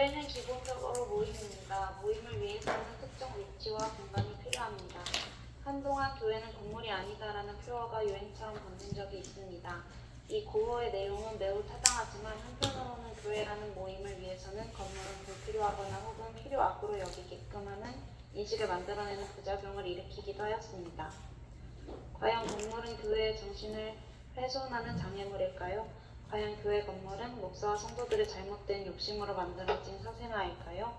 교회는 기본적으로 모임입니다. 모임을 위해서는 특정 위치와 공간이 필요합니다. 한동안 교회는 건물이 아니다라는 표어가 유행처럼 번진 적이 있습니다. 이 구호의 내용은 매우 타당하지만 한편으로는 교회라는 모임을 위해서는 건물은 불필요하거나 혹은 필요 악으로 여기게끔 하는 인식을 만들어내는 부작용을 일으키기도 하였습니다. 과연 건물은 교회의 정신을 훼손하는 장애물일까요? 과연 교회 건물은 목사와 성도들의 잘못된 욕심으로 만들어진 사생아일까요?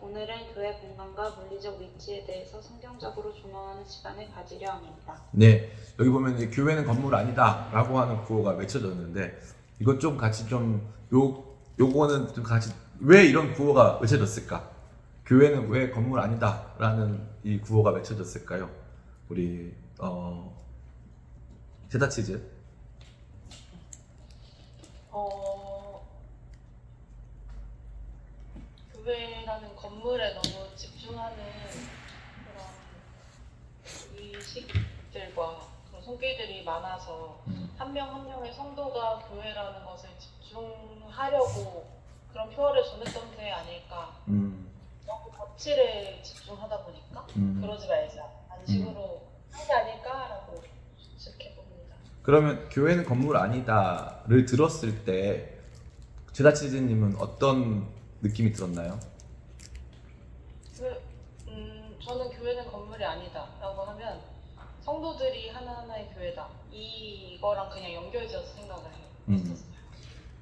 오늘은 교회 공간과 물리적 위치에 대해서 성경적으로 조망하는 시간을 가지려 합니다. 네, 여기 보면 이제 교회는 건물 아니다 라고 하는 구호가 외쳐졌는데 이것 좀 같이 요거는 좀 같이 왜 이런 구호가 외쳐졌을까? 교회는 왜 건물 아니다 라는 이 구호가 외쳐졌을까요? 우리 제다치즈. 교회라는 건물에 너무 집중하는 그런 의식들과 그런 손길들이 많아서 한 명 한 명의 성도가 교회라는 것을 집중하려고 그런 표어를 정했던 게 아닐까. 너무 가치를 집중하다 보니까 그러지 말자 라는 식으로 한 게 아닐까라고 추측해봅니다. 그러면 교회는 건물 아니다를 들었을 때 제다치즈님은 어떤 느낌이 들었나요? 저는 교회는 건물이 아니다 라고 하면 성도들이 하나하나의 교회다 이거랑 그냥 연결지어서 생각을 했었어요.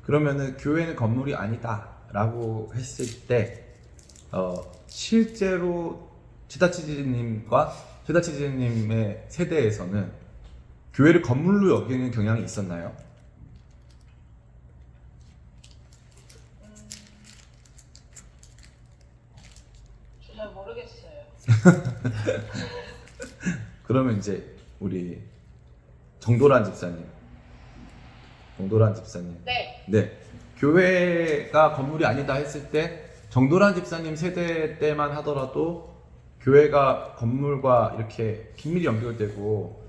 그러면은 교회는 건물이 아니다 라고 했을 때 실제로 제다치즈님과 제다치즈님의 세대에서는 교회를 건물로 여기는 경향이 있었나요? 잘 모르겠어요. 그러면 이제 우리 정도란 집사님. 네. 교회가 건물이 아니다 했을 때 정도란 집사님 세대 때만 하더라도 교회가 건물과 이렇게 긴밀히 연결되고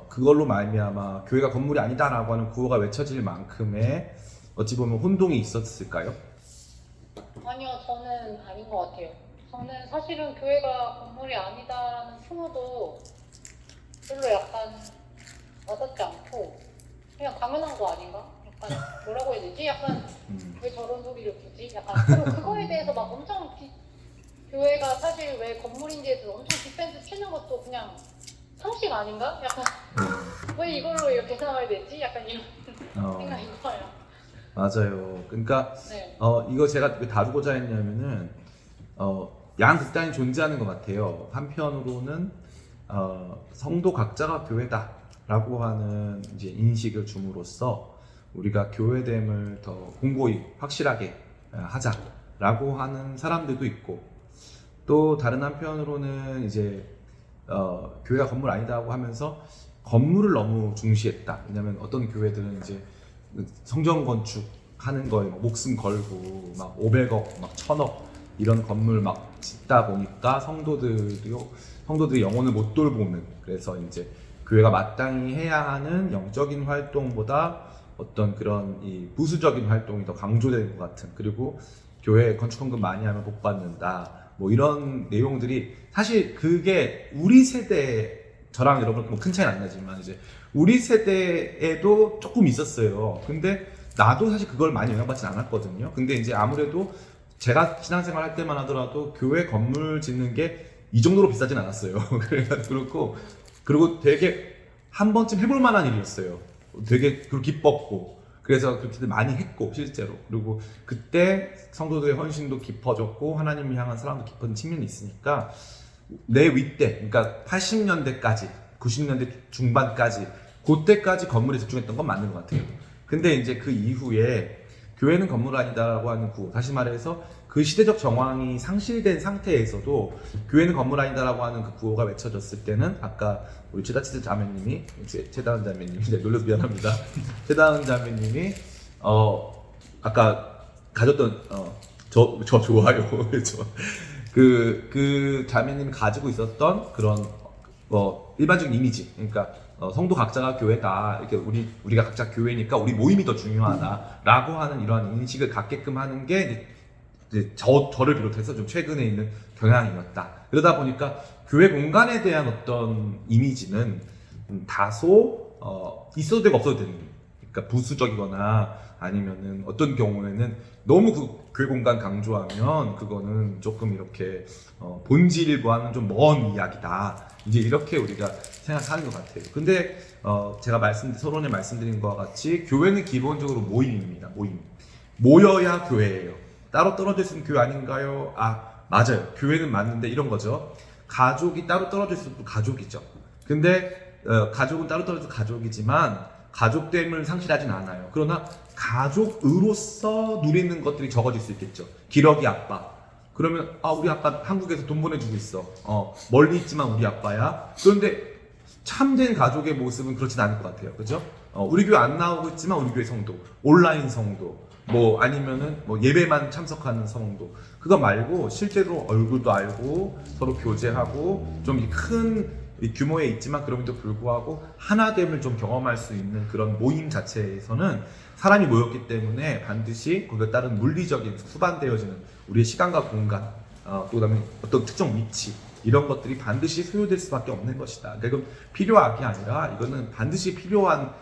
그걸로 말미암아 교회가 건물이 아니다라고 하는 구호가 외쳐질 만큼의 어찌 보면 혼동이 있었을까요? 아니요, 저는 아닌 것 같아요. 저는 사실은 교회가 건물이 아니다라는 표어도 별로 약간 와닿지 않고 그냥 당연한 거 아닌가? 약간 뭐라고 해야 되지? 약간 왜 저런 소리를 부지? 약간 그리고 그거에 대해서 막 엄청 교회가 사실 왜 건물인지에 대해서 엄청 디펜스 치는 것도 그냥 상식 아닌가? 약간 왜 이걸로 이렇게 생각해야 되지? 약간 이런 생각인 거예요. 맞아요. 그러니까 네. 이거 제가 왜 다루고자 했냐면은 양극단이 존재하는 것 같아요. 한편으로는 성도 각자가 교회다라고 하는 이제 인식을 줌으로써 우리가 교회됨을 더 공고히 확실하게 하자라고 하는 사람들도 있고 또 다른 한편으로는 이제 교회가 건물 아니다고 하면서 건물을 너무 중시했다. 왜냐면 어떤 교회들은 이제 성전 건축하는 거에 목숨 걸고 막 500억, 막 1000억 이런 건물 막 짓다 보니까 성도들이 영혼을 못 돌보는, 그래서 이제 교회가 마땅히 해야 하는 영적인 활동보다 어떤 그런 이 부수적인 활동이 더 강조되는 것 같은, 그리고 교회 건축헌금 많이 하면 복 받는다 뭐 이런 내용들이 사실 그게 우리 세대, 저랑 여러분 뭐 큰 차이는 안 나지만 이제 우리 세대에도 조금 있었어요. 근데 나도 사실 그걸 많이 영향받진 않았거든요. 근데 이제 아무래도 제가 신앙생활 할 때만 하더라도 교회 건물 짓는 게 이 정도로 비싸진 않았어요. 그래서 그리고 되게 한 번쯤 해볼 만한 일이었어요. 되게 기뻤고, 그래서 그렇게 많이 했고 실제로. 그리고 그때 성도들의 헌신도 깊어졌고 하나님을 향한 사랑도 깊어진 측면이 있으니까 내 윗대, 그러니까 80년대까지 90년대 중반까지 그때까지 건물에 집중했던 건 맞는 것 같아요. 근데 이제 그 이후에 교회는 건물 아니다라고 하는 구호, 다시 말해서 그 시대적 정황이 상실된 상태에서도 교회는 건물 아니다라고 하는 그 구호가 외쳐졌을 때는 아까 우리 최다치즈 자매님이, 최다은 자매님이, 놀려서 미안합니다. 최다은 자매님이 아까 가졌던 저 좋아요. 그 자매님이 가지고 있었던 그런 일반적인 이미지, 그러니까 성도 각자가 교회다, 이렇게 우리가 각자 교회니까 우리 모임이 더 중요하다라고 하는 이러한 인식을 갖게끔 하는 게 이제 저를 비롯해서 좀 최근에 있는 경향이었다. 그러다 보니까 교회 공간에 대한 어떤 이미지는 다소 있어도 되고 없어도 되는, 그러니까 부수적이거나 아니면은 어떤 경우에는 너무 그 교회 공간 강조하면 그거는 조금 이렇게 본질과는 좀 먼 이야기다. 이제 이렇게 우리가 생각하는 것 같아요. 근데 제가 서론에 말씀드린 것과 같이 교회는 기본적으로 모임입니다. 모여야 교회예요. 따로 떨어져 있으면 교회 아닌가요? 맞아요. 교회는 맞는데 이런 거죠. 가족이 따로 떨어져 있어도 가족이죠. 근데 가족은 따로 떨어져도 가족이지만 가족됨을 상실하진 않아요. 그러나 가족으로서 누리는 것들이 적어질 수 있겠죠. 기러기 아빠. 그러면 우리 아빠 한국에서 돈 보내주고 있어. 멀리 있지만 우리 아빠야. 그런데 참된 가족의 모습은 그렇진 않을 것 같아요. 그죠? 우리 교회 안 나오고 있지만 우리 교회 성도, 온라인 성도, 아니면은 예배만 참석하는 성도. 그거 말고 실제로 얼굴도 알고 서로 교제하고 좀 큰 규모에 있지만 그럼에도 불구하고 하나됨을 좀 경험할 수 있는 그런 모임 자체에서는 사람이 모였기 때문에 반드시 거기에 따른 물리적인 수반되어지는 우리의 시간과 공간, 또 그다음에 어떤 특정 위치, 이런 것들이 반드시 소요될 수밖에 없는 것이다. 그러니까 이건 필요하게 아니라 이거는 반드시 필요한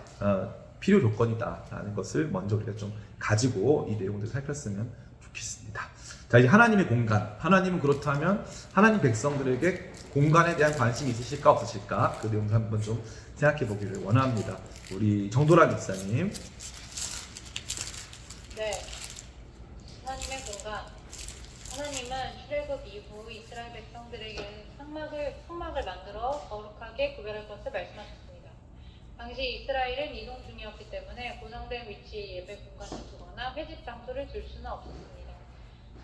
필요 조건이다라는 것을 먼저 우리가 좀 가지고 이 내용들을 살폈으면 좋겠습니다. 자, 이제 하나님의 공간. 하나님은 그렇다면 하나님 백성들에게 공간에 대한 관심이 있으실까 없으실까? 그 내용을 한번 좀 생각해 보기를 원합니다. 우리 정도라 목사님. 네. 하나님의 공간. 하나님은 출애굽 이후 이스라엘 백성들에게 성막을 만들어 거룩하게 구별할 것을 말씀하셨습니다. 당시 이스라엘은 이동 중이었기 때문에 고정된 위치에 예배 공간을 두거나 회집 장소를 둘 수는 없었습니다.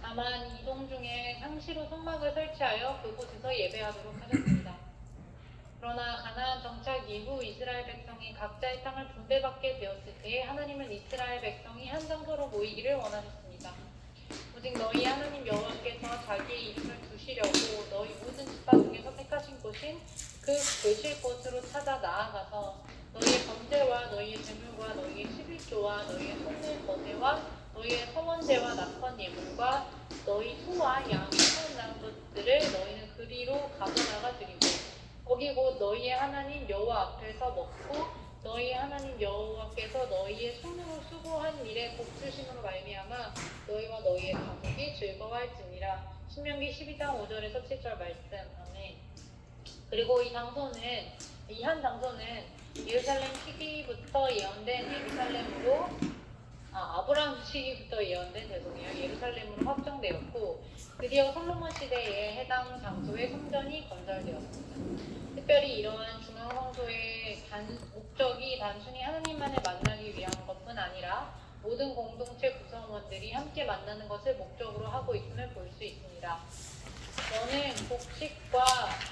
다만 이동 중에 상시로 성막을 설치하여 그곳에서 예배하도록 하셨습니다. 그러나 가나안 정착 이후 이스라엘 백성이 각자의 땅을 분배받게 되었을 때 하나님은 이스라엘 백성이 한 장소로 모이기를 원하셨습니다. 오직 너희 하나님 여호와께서 자기의 이름을 두시려고 너희 모든 지파 중에 선택하신 곳인 그 계실 곳으로 찾아 나아가서 너희의 번제와 너희의 제물과 너희의 11조와 너희의 손의 거제와 너희의 서원제와 낙헌 예물과 너희 소와 양의 태어난 것들을 너희는 그리로 가져나가 드리고 거기 곧 너희의 하나님 여호와 앞에서 먹고 너희 하나님 여호와께서 너희의 손으로 수고한 일에 복 주심으로 말미암아 너희와 너희의 가족이 즐거워할지니라. 신명기 12장 5절에서 7절 말씀. 아멘. 그리고 이 한 장소는 예루살렘 시기부터 예언된 아브라함 시기부터 예언된 예루살렘으로 확정되었고 드디어 솔로몬 시대에 해당 장소의 성전이 건설되었습니다. 특별히 이러한 중앙 성소의 목적이 단순히 하나님만을 만나기 위한 것뿐 아니라 모든 공동체 구성원들이 함께 만나는 것을 목적으로 하고 있음을 볼 수 있습니다. 너는 곡식과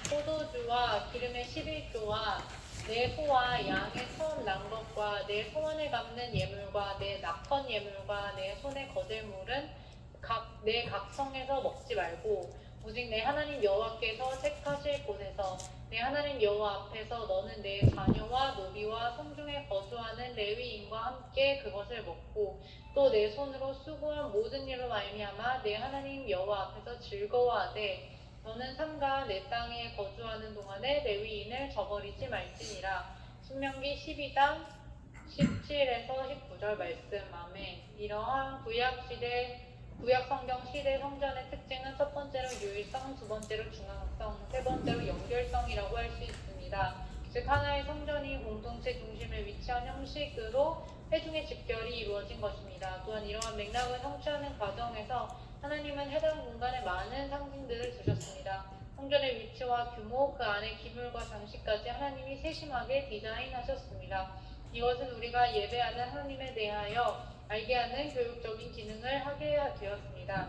포도주와 기름의 11조와 내 소와 양의 처음 난 것과 내 소원을 갚는 예물과 내 낙헌 예물과 내 손의 거제물은 내 각성에서 먹지 말고 오직 내 하나님 여호와께서 택하실 곳에서 내 하나님 여호와 앞에서 너는 내 자녀와 노비와 성중에 거주하는 레위인과 함께 그것을 먹고 또 내 손으로 수고한 모든 일로 말미암아 내 하나님 여호와 앞에서 즐거워하되 너는 삼가 내 땅에 거주하는 동안에 레위인을 저버리지 말지니라. 신명기 12장 17에서 19절 말씀. 아멘. 이러한 구약 성경 시대 성전의 특징은 첫 번째로 유일성, 두 번째로 중앙성, 세 번째로 연결성이라고 할 수 있습니다. 즉 하나의 성전이 공동체 중심에 위치한 형식으로 회중의 집결이 이루어진 것입니다. 또한 이러한 맥락을 성취하는 과정에서 하나님은 해당 공간에 많은 상징들을 두셨습니다. 성전의 위치와 규모, 그 안의 기물과 장식까지 하나님이 세심하게 디자인하셨습니다. 이것은 우리가 예배하는 하나님에 대하여 알게 하는 교육적인 기능을 하게 되었습니다.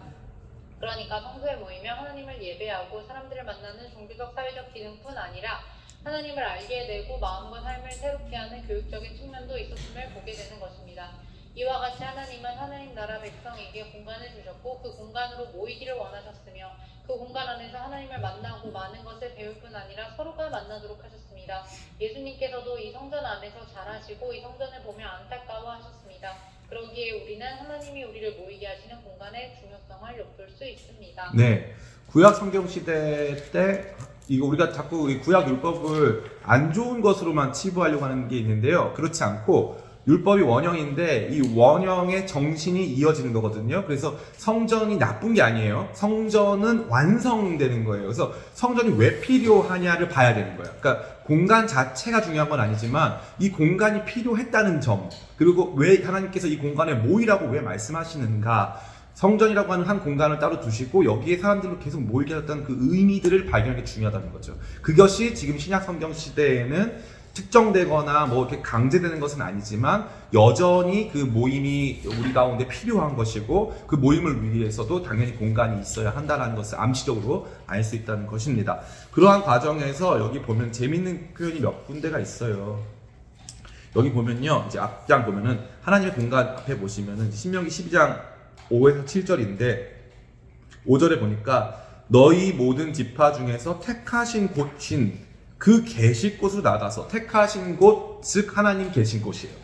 그러니까 성소에 모이며 하나님을 예배하고 사람들을 만나는 종교적 사회적 기능뿐 아니라 하나님을 알게 되고 마음과 삶을 새롭게 하는 교육적인 측면도 있었음을 보게 되는 것입니다. 이와 같이 하나님은 하나님 나라 백성에게 공간을 주셨고 그 공간으로 모이기를 원하셨으며 그 공간 안에서 하나님을 만나고 많은 것을 배울 뿐 아니라 서로가 만나도록 하셨습니다. 예수님께서도 이 성전 안에서 자라시고 이 성전을 보며 안타까워하셨습니다. 그러기에 우리는 하나님이 우리를 모이게 하시는 공간의 중요성을 엿볼 수 있습니다. 네, 구약 성경 시대 때 이거 우리가 자꾸 이 구약 율법을 안 좋은 것으로만 치부하려고 하는 게 있는데요. 그렇지 않고 율법이 원형인데 이 원형의 정신이 이어지는 거거든요. 그래서 성전이 나쁜 게 아니에요. 성전은 완성되는 거예요. 그래서 성전이 왜 필요하냐를 봐야 되는 거예요. 그러니까 공간 자체가 중요한 건 아니지만 이 공간이 필요했다는 점, 그리고 왜 하나님께서 이 공간에 모이라고 왜 말씀하시는가, 성전이라고 하는 한 공간을 따로 두시고 여기에 사람들을 계속 모이게 했던 그 의미들을 발견하는 게 중요하다는 거죠. 그것이 지금 신약 성경 시대에는 특정되거나 뭐 이렇게 강제되는 것은 아니지만 여전히 그 모임이 우리 가운데 필요한 것이고 그 모임을 위해서도 당연히 공간이 있어야 한다는 것을 암시적으로 알 수 있다는 것입니다. 그러한 과정에서 여기 보면 재밌는 표현이 몇 군데가 있어요. 여기 보면요, 이제 앞장 보면은 하나님의 공간 앞에 보시면은 신명기 12장 5에서 7절인데 5절에 보니까 너희 모든 지파 중에서 택하신 곳인 그 계실 곳으로 나가서, 택하신 곳, 즉 하나님 계신 곳이에요.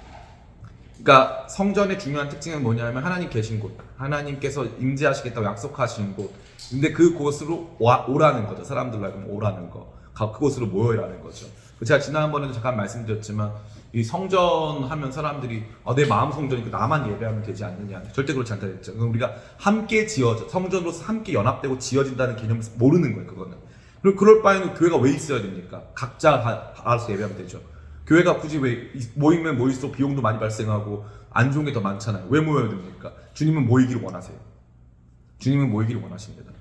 그러니까 성전의 중요한 특징은 뭐냐면 하나님 계신 곳, 하나님께서 임재하시겠다고 약속하신 곳. 근데 그 곳으로 오라는 거죠. 사람들로 하여금 오라는 거, 그곳으로 모여라는 거죠. 제가 지난번에도 잠깐 말씀드렸지만 이 성전 하면 사람들이 내 마음 성전이니까 나만 예배하면 되지 않느냐, 절대 그렇지 않다 했죠. 우리가 함께 지어져, 성전으로서 함께 연합되고 지어진다는 개념을 모르는 거예요. 그거는. 그리고 그럴 바에는 교회가 왜 있어야 됩니까? 각자 알아서 예배하면 되죠. 교회가 굳이 왜 모이면 모일수록 비용도 많이 발생하고 안 좋은 게 더 많잖아요. 왜 모여야 됩니까? 주님은 모이기를 원하세요. 주님은 모이기를 원하십니다.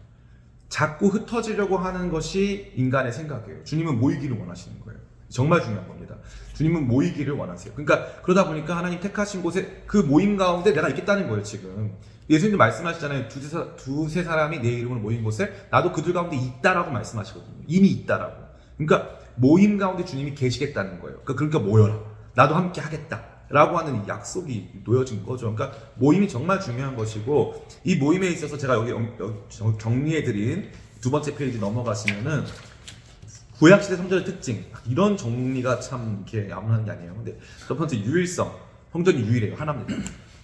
자꾸 흩어지려고 하는 것이 인간의 생각이에요. 주님은 모이기를 원하시는 거예요. 정말 중요한 겁니다. 주님은 모이기를 원하세요. 그러니까 그러다 보니까 하나님 택하신 곳에 그 모임 가운데 내가 있겠다는 거예요. 지금 예수님도 말씀하시잖아요. 두세 사람이 내 이름으로 모인 곳에 나도 그들 가운데 있다라고 말씀하시거든요. 이미 있다라고. 그러니까 모임 가운데 주님이 계시겠다는 거예요. 그러니까 모여라, 나도 함께 하겠다 라고 하는 약속이 놓여진 거죠. 그러니까 모임이 정말 중요한 것이고, 이 모임에 있어서 제가 여기 정리해드린 두 번째 페이지 넘어가시면은 구약시대 성전의 특징, 이런 정리가 참 이렇게 아무나 하는 게 아니에요. 근데 첫 번째, 유일성. 성전이 유일해요. 하나입니다.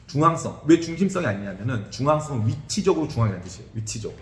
중앙성. 왜 중심성이 아니냐면은 중앙성은 위치적으로 중앙이라는 뜻이에요. 위치적.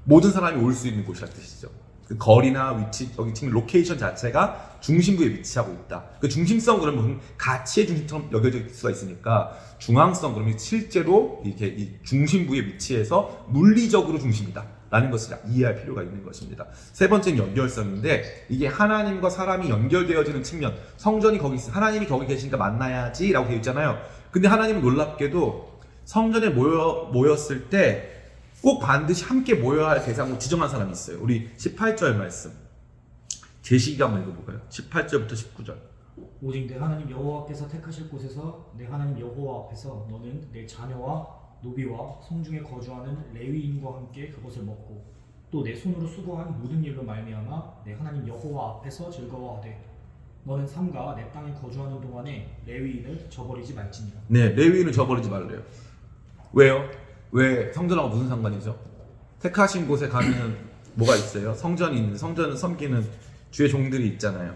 모든 사람이 올 수 있는 곳이라는 뜻이죠. 그 거리나 위치, 여기 지금 로케이션 자체가 중심부에 위치하고 있다. 그 중심성 그러면 가치의 중심처럼 여겨질 수가 있으니까, 중앙성 그러면 실제로 이렇게 이 중심부에 위치해서 물리적으로 중심이다 라는 것을 이해할 필요가 있는 것입니다. 세 번째는 연결성인데, 이게 하나님과 사람이 연결되어지는 측면, 성전이 거기 있어, 하나님이 거기 계시니까 만나야지 라고 되어 있잖아요. 근데 하나님은 놀랍게도 성전에 모였을 때 꼭 반드시 함께 모여야 할 대상으로 지정한 사람이 있어요. 우리 18절 말씀 제시기 한번 읽어볼까요? 18절부터 19절. 오직 내 하나님 여호와께서 택하실 곳에서 내 하나님 여호와 앞에서 너는 내 자녀와 노비와 성중에 거주하는 레위인과 함께 그것을 먹고 또 내 손으로 수고한 모든 일로 말미암아 내 하나님 여호와 앞에서 즐거워하되 너는 삼가 내 땅에 거주하는 동안에 레위인을 저버리지 말지니라. 네, 레위인을 저버리지 말래요. 왜요? 왜 성전하고 무슨 상관이죠? 택하신 곳에 가면 뭐가 있어요? 성전이 있는데 성전을 섬기는 주의 종들이 있잖아요.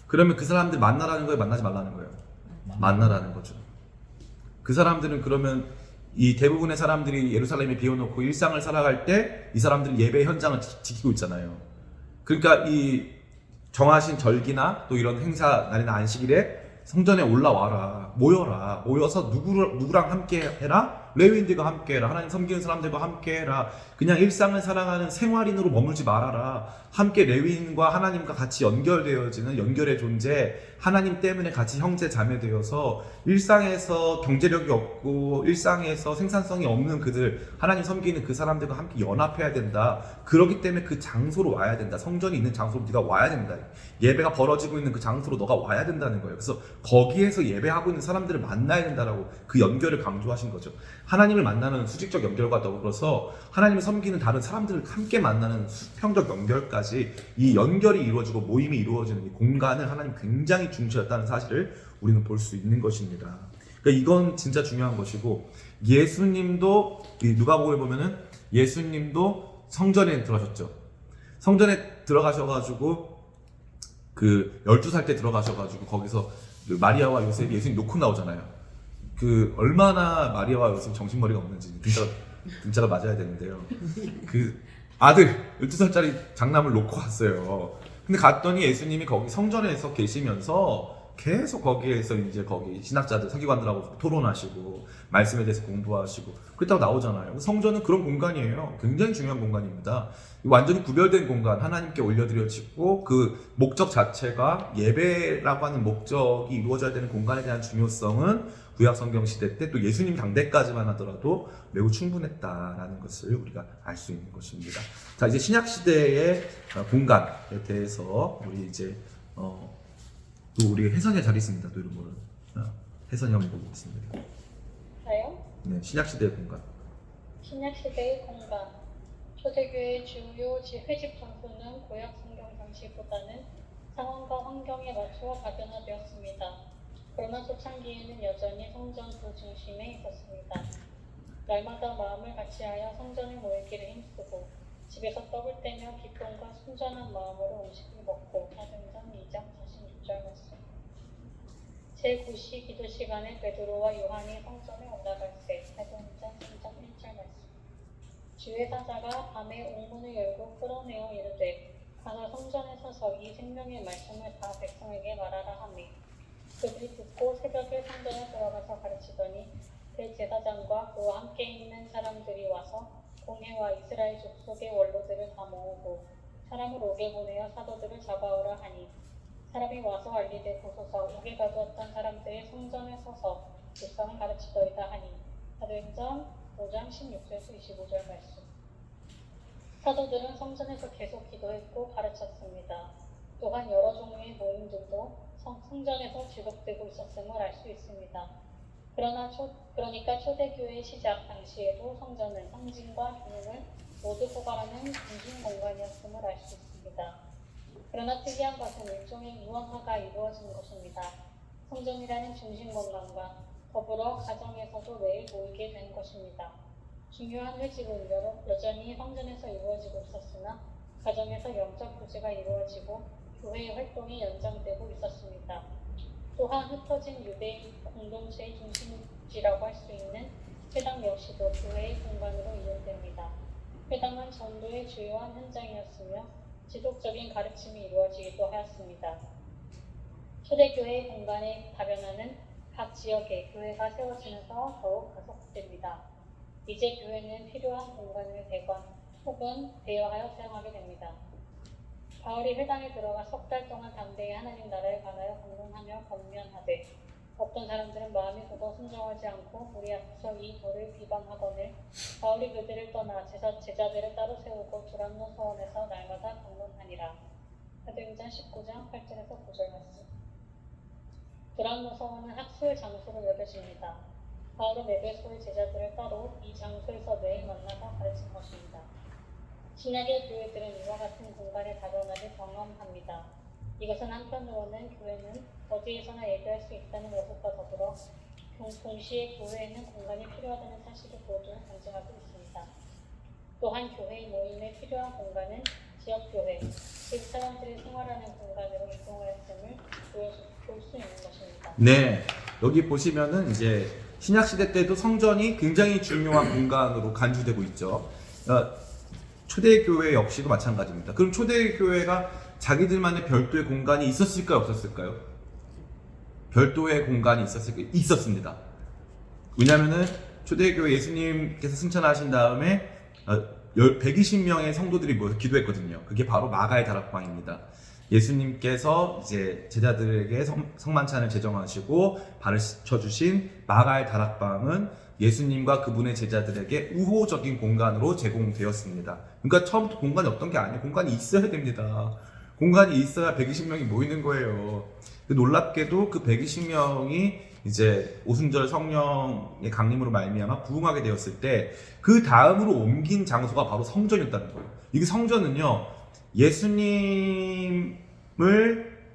그러면 그 사람들 만나라는 거예요? 만나지 말라는 거예요? 만나라는 거죠. 그 사람들은 그러면 이 대부분의 사람들이 예루살렘에 비워놓고 일상을 살아갈 때 이 사람들은 예배 현장을 지키고 있잖아요. 그러니까 이 정하신 절기나 또 이런 행사 날이나 안식일에 성전에 올라와라, 모여라, 모여서 누구랑 함께 해라? 레위인들과 함께 해라, 하나님 섬기는 사람들과 함께 해라. 그냥 일상을 살아가는 생활인으로 머물지 말아라. 함께 레위인과 하나님과 같이 연결되어지는 연결의 존재, 하나님 때문에 같이 형제 자매 되어서 일상에서 경제력이 없고 일상에서 생산성이 없는 그들, 하나님 섬기는 그 사람들과 함께 연합해야 된다. 그렇기 때문에 그 장소로 와야 된다. 성전이 있는 장소로 네가 와야 된다. 예배가 벌어지고 있는 그 장소로 너가 와야 된다는 거예요. 그래서 거기에서 예배하고 있는 사람들을 만나야 된다라고 그 연결을 강조하신 거죠. 하나님을 만나는 수직적 연결과 더불어서 하나님을 섬기는 다른 사람들을 함께 만나는 수평적 연결까지, 이 연결이 이루어지고 모임이 이루어지는 이 공간을 하나님 굉장히 중시했다는 사실을 우리는 볼 수 있는 것입니다. 그러니까 이건 진짜 중요한 것이고, 예수님도 누가복음에 보면은 예수님도 성전에 들어가셨죠. 성전에 들어가셔가지고 그 12살 때 들어가셔가지고 거기서 그 마리아와 요셉이 예수님 놓고 나오잖아요. 그 얼마나 마리아와 요셉 정신머리가 없는지 등자가 맞아야 되는데요. 그 아들 12살짜리 장남을 놓고 갔어요. 근데 갔더니 예수님이 거기 성전에서 계시면서 계속 거기에서 이제 거기 신학자들 서기관들하고 토론하시고 말씀에 대해서 공부하시고 그렇다고 나오잖아요. 성전은 그런 공간이에요. 굉장히 중요한 공간입니다. 완전히 구별된 공간, 하나님께 올려드려지고 그 목적 자체가 예배라고 하는 목적이 이루어져야 되는 공간에 대한 중요성은 구약 성경 시대 때 또 예수님 당대까지만 하더라도 매우 충분했다라는 것을 우리가 알 수 있는 것입니다. 자, 이제 신약 시대의 공간에 대해서 우리 이제 또 우리 혜선이가 잘 있습니다. 또 이런 거를 혜선이 한번 보고 있습니다. 저요? 네, 신약 시대의 공간. 신약시대의 공간. 초대교회의 주요 회집 장소는 구약 성경 당시보다는 상황과 환경에 맞추어 다변화되었습니다. 그러나 초창기에는 여전히 성전 그 중심에 있었습니다. 날마다 마음을 같이하여 성전에 모이기를 힘쓰고 집에서 떡을 떼며 기쁨과 순전한 마음으로 음식을 먹고. 사도행전 2장 46절 말씀. 제9시 기도 시간에 베드로와 요한이 성전에 올라갈 때. 사도행전 3장 1절 말씀. 주의 사자가 밤에 옥문을 열고 끌어내어 이르되 가서 성전에 서서 이 생명의 말씀을 다 백성에게 말하라 하매 그들이 듣고 새벽에 성전에 들어가서 가르치더니 대제사장과 그와 함께 있는 사람들이 와서 공회와 이스라엘 족속의 원로들을 다 모으고 사람을 옥에 보내어 사도들을 잡아오라 하니 사람이 와서 알리되 보소서 옥에 가두었던 사람들이 성전에 서서 불쌍을 가르치더이다 하니. 사도행전 5장 16절에서 25절 말씀. 사도들은 성전에서 계속 기도했고 가르쳤습니다. 또한 여러 종류의 모임들도 성전에서 지속되고 있었음을 알 수 있습니다. 그러니까 초대교회의 시작 당시에도 성전은 상징과 기능을 모두 포괄하는 중심 공간이었음을 알 수 있습니다. 그러나 특이한 것은 일종의 이원화가 이루어진 것입니다. 성전이라는 중심 공간과 더불어 가정에서도 매일 모이게 된 것입니다. 중요한 회집은 여전히 성전에서 이루어지고 있었으나 가정에서 영적 교제가 이루어지고 교회의 활동이 연장되고 있었습니다. 또한 흩어진 유대인 공동체의 중심지라고 할 수 있는 회당 역시도 교회의 공간으로 이용됩니다. 회당은 전도의 주요한 현장이었으며 지속적인 가르침이 이루어지기도 하였습니다. 초대교회의 공간의 다변화는 각 지역에 교회가 세워지면서 더욱 가속됩니다. 이제 교회는 필요한 공간을 대관 혹은 대여하여 사용하게 됩니다. 바울이 회당에 들어가 석 달 동안 담대히 하나님 나라에 관하여 강론하며 권면하되 어떤 사람들은 마음이 굳어 순종하지 않고 우리 앞에서 이 돌을 비방하거늘 바울이 그들을 떠나 제자들을 따로 세우고 두란노 서원에서 날마다 강론하니라. 사도행전 19장 8절에서 9절 말씀. 두란노 서원은 학술 장소로 여겨집니다. 바울은 에베소의 제자들을 따로 이 장소에서 매일 만나서 가르친 것입니다. 신약의 교회들은 이와 같은 공간의 다변화를 경험합니다. 이것은 한편으로는 교회는 어디에서나 예배할 수 있다는 것과 더불어 동시에 교회에는 공간이 필요하다는 사실을 모두 강조하고 있습니다. 또한 교회의 모임에 필요한 공간은 지역교회, 즉 사람들이 생활하는 공간으로 이동하였음을 볼 수 있는 것입니다. 네, 여기 보시면은 이제 신약 시대 때도 성전이 굉장히 중요한 공간으로 간주되고 있죠. 초대교회 역시도 마찬가지입니다. 그럼 초대교회가 자기들만의 별도의 공간이 있었을까요? 없었을까요? 별도의 공간이 있었을까요? 있었습니다. 왜냐하면 초대교회 예수님께서 승천하신 다음에 120명의 성도들이 모여서 기도했거든요. 그게 바로 마가의 다락방입니다. 예수님께서 이제 제자들에게 성만찬을 제정하시고 발을 씻겨주신 마가의 다락방은 예수님과 그분의 제자들에게 우호적인 공간으로 제공되었습니다. 그러니까 처음부터 공간이 없던 게 아니에요. 공간이 있어야 됩니다. 공간이 있어야 120명이 모이는 거예요. 놀랍게도 그 120명이 이제 오순절 성령의 강림으로 말미암아 부흥하게 되었을 때 그 다음으로 옮긴 장소가 바로 성전이었다는 거예요. 이게 성전은요, 예수님을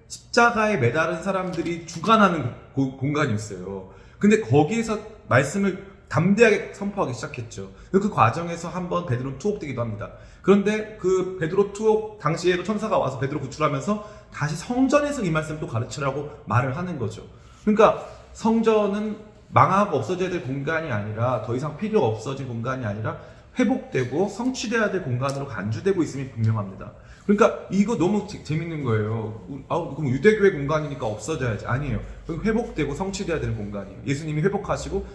십자가에 매달은 사람들이 주관하는 공간이었어요. 근데 거기에서 말씀을 담대하게 선포하기 시작했죠. 그 과정에서 한번 베드로 투옥되기도 합니다. 그런데 그 베드로 투옥 당시에도 천사가 와서 베드로 구출하면서 다시 성전에서 이 말씀을 또 가르치라고 말을 하는 거죠. 그러니까 성전은 망하고 없어져야 될 공간이 아니라 더 이상 필요 없어진 공간이 아니라 회복되고 성취돼야 될 공간으로 간주되고 있음이 분명합니다. 그러니까 이거 너무 재밌는 거예요. 그럼 유대교회 공간이니까 없어져야지. 아니에요. 회복되고 성취돼야 되는 공간이에요. 예수님이 회복하시고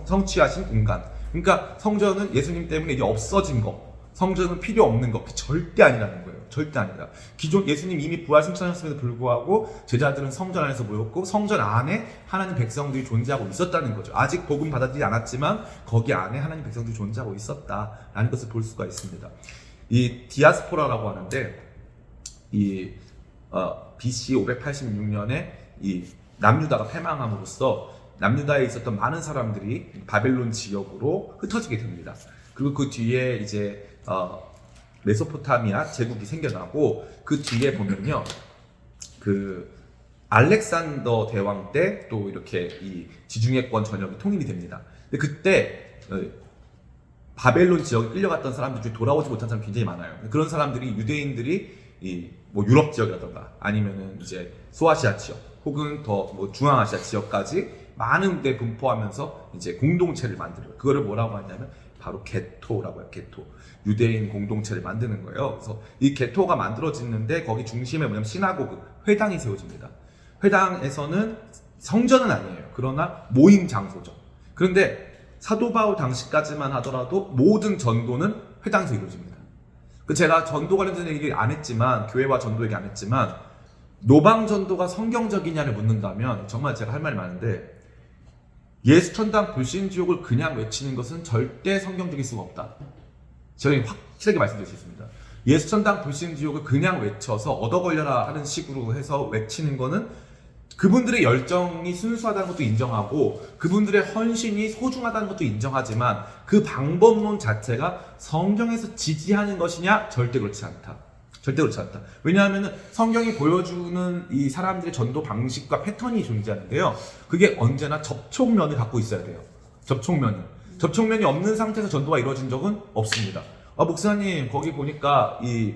성취하신 공간. 그러니까 성전은 예수님 때문에 이제 없어진 거, 성전은 필요 없는 거, 절대 아니라는 거예요. 절대 아니다. 기존 예수님 이미 부활 승천하셨음에도 불구하고 제자들은 성전 안에서 모였고 성전 안에 하나님 백성들이 존재하고 있었다는 거죠. 아직 복음 받아들이지 않았지만 거기 안에 하나님 백성들이 존재하고 있었다라는 것을 볼 수가 있습니다. 이 디아스포라라고 하는데 이 BC 586년에 이 남유다가 패망함으로써 남유다에 있었던 많은 사람들이 바벨론 지역으로 흩어지게 됩니다. 그리고 그 뒤에 이제 메소포타미아 제국이 생겨나고 그 뒤에 보면요, 그 알렉산더 대왕 때 또 이렇게 이 지중해권 전역이 통일이 됩니다. 근데 그때 바벨론 지역에 끌려갔던 사람들 중에 돌아오지 못한 사람이 굉장히 많아요. 그런 사람들이 유대인들이 뭐 유럽 지역이라던가 아니면은 이제 소아시아 지역 혹은 더 뭐 중앙아시아 지역까지 많은 데 분포하면서 이제 공동체를 만들어요. 그거를 뭐라고 하냐면 바로 게토라고 해요. 게토. 유대인 공동체를 만드는 거예요. 그래서 이 게토가 만들어지는데 거기 중심에 뭐냐면 시나고그, 회당이 세워집니다. 회당에서는 성전은 아니에요. 그러나 모임 장소죠. 그런데 사도 바울 당시까지만 하더라도 모든 전도는 회당에서 이루어집니다. 제가 전도 관련된 얘기 안 했지만, 교회와 전도 얘기 안 했지만, 노방 전도가 성경적이냐를 묻는다면 정말 제가 할 말이 많은데, 예수 천당 불신 지옥을 그냥 외치는 것은 절대 성경적일 수가 없다. 제가 확실하게 말씀드릴 수 있습니다. 예수 천당 불신 지옥을 그냥 외쳐서 얻어 걸려라 하는 식으로 해서 외치는 거는 그분들의 열정이 순수하다는 것도 인정하고 그분들의 헌신이 소중하다는 것도 인정하지만 그 방법론 자체가 성경에서 지지하는 것이냐? 절대 그렇지 않다. 절대 그렇지 않다. 왜냐하면 성경이 보여주는 이 사람들의 전도 방식과 패턴이 존재하는데요. 그게 언제나 접촉면을 갖고 있어야 돼요. 접촉면이 없는 상태에서 전도가 이루어진 적은 없습니다. 목사님 거기 보니까 이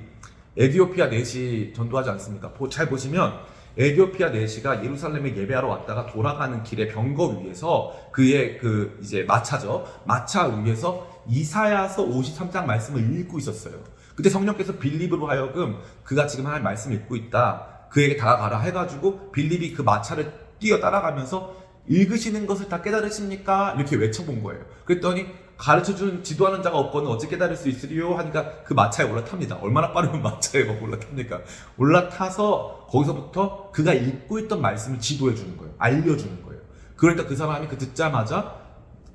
에디오피아 넷이 전도하지 않습니까? 잘 보시면 에디오피아 넷이가 예루살렘에 예배하러 왔다가 돌아가는 길에 병거 위에서 그의 그 이제 마차죠. 마차 위에서 이사야서 53장 말씀을 읽고 있었어요. 그때 성령께서 빌립으로 하여금 그가 지금 하나님 말씀을 읽고 있다, 그에게 다가가라 해가지고 빌립이 그 마차를 뛰어 따라가면서 읽으시는 것을 다 깨달으십니까? 이렇게 외쳐본 거예요. 그랬더니 가르쳐준 지도하는 자가 없거든 어찌 깨달을 수 있으리요? 하니까 그 마차에 올라탑니다. 얼마나 빠르면 마차에 올라탑니까? 올라타서 거기서부터 그가 읽고 있던 말씀을 지도해 주는 거예요. 알려주는 거예요. 그러니까 그 사람이 그 듣자마자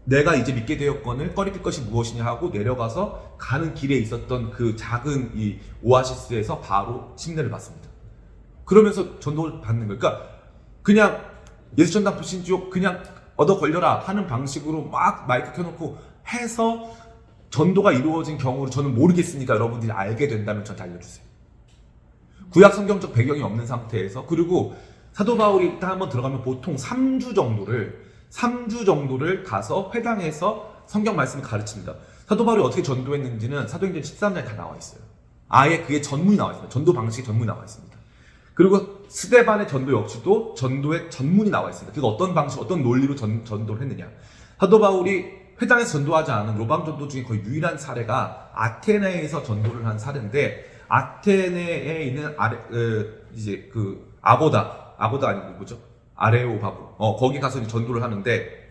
내가 이제 믿게 되었거늘 꺼리필 것이 무엇이냐 하고 내려가서 가는 길에 있었던 그 작은 이 오아시스에서 바로 침례를 받습니다. 그러면서 전도를 받는 거예요. 그러니까 그냥 예수 천당 불신 지옥 그냥 얻어 걸려라 하는 방식으로 막 마이크 켜놓고 해서 전도가 이루어진 경우를 저는 모르겠으니까 여러분들이 알게 된다면 저한테 알려주세요. 구약 성경적 배경이 없는 상태에서, 그리고 사도 바울이 일단 한번 들어가면 보통 3주 정도를 가서 회당에서 성경 말씀을 가르칩니다. 사도 바울이 어떻게 전도했는지는 사도행전 13장에 다 나와 있어요. 아예 그게 전문이 나와 있습니다. 전도 방식의 전문이 나와 있습니다. 그리고 스데반의 전도 역시도 전도의 전문이 나와 있습니다. 그게 어떤 방식, 어떤 논리로 전도를 했느냐. 사도 바울이 회당에서 전도하지 않은 로방 전도 중에 거의 유일한 사례가 아테네에서 전도를 한 사례인데, 아테네에 있는 이제 그 아고다 아니고 뭐죠? 아레오바고. 거기 가서 전도를 하는데,